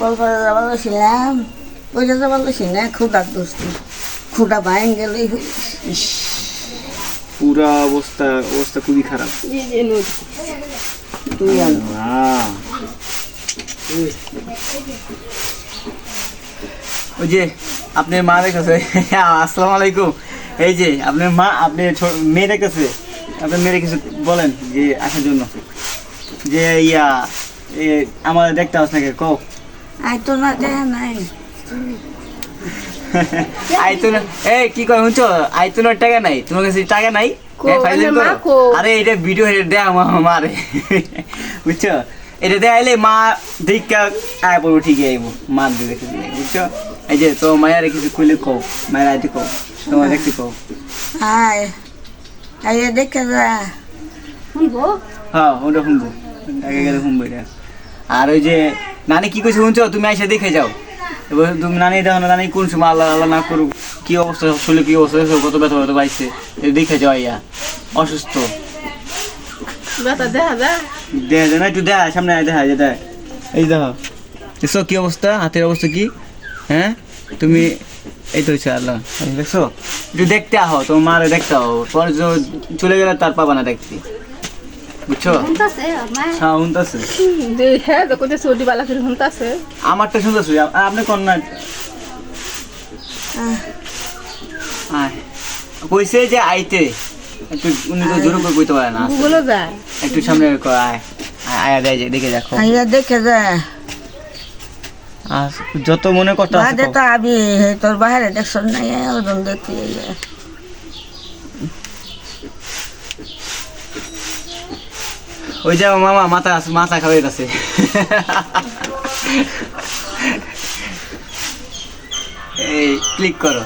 কলকাতা যাবার ছিলাম, ওই যেতে পারছি না, খুঁটার দোস্তি খুঁটা বাইন গেলেই পুরা অবস্থা অবস্থা খুবই খারাপ। তুই আনো ওই যে আপনার মা দেখেছে। আসসালামু আলাইকুম। এই যে আপনার মা, আপনি মেয়ে দেখেছে, আপনার মেয়ের কিছু বলেন যে আসার জন্য, যে ইয়া আমার দেখতে আস নাকি কও। আই তো না দেখা নাই আইতুন এই কি কয় শুনছো, আইতুনের টাকা নাই, তোমার কাছে টাকা নাই? আরে এটা ভিডিও দেয় আমার মারে, বুঝছো? এটা দেখাইলে মা দেখা আয় পড়বো, ঠিকই আইবো মা দেখে দিলে, বুঝছো? এই যে তো মায়ের কিছু খুলে কও, মায়ের আইতে কও, তোমার দেখতে কও। আয় আই দেখে যা হ্যাঁ ওটা শুনবো, আগে গেলে শুনবো এটা। আর ওই যে নানি কি কইছে শুনছো, তুমি আইসা দেখে যাও। এবার তুমি নানি দেখো না, নানি কোন সময় আল্লাহ আল্লাহ না করুক, কি অবস্থা শরীরে, কি অবস্থা কত ব্যথা ব্যথা পাইছে, দেখে যাও। ইয়া অসুস্থ দেখা যায় না, একটু দেখা সামনে দেখা যায়, দেখ এই দেখো দেখছো কি অবস্থা, হাতের অবস্থা কি? হ্যাঁ তুমি এই তো হচ্ছে আল্লাহ, দেখছো? একটু দেখতে আহো, তোমার মারে দেখতে আহো, পরে চলে গেলে তার পাবা না দেখতে, বুঝছো? হ্যাঁ শুনতেছে, আমারটা শুনতেছি, আপনি কোন না কইছে যে আইতে, একটু উনি তো জোরে করে কইতে পারে না, একটু সামনে আয় আয়া দেয় যে দেখে দেখো, আইয়া দেখে যা। আর যত মনে করতে আছে বাদে তো আবি তোর বাইরে দেখছ নাই, ওজন দেখতে ওই যে মামা মাথা খাওয়াই আছে। এই ক্লিক করো।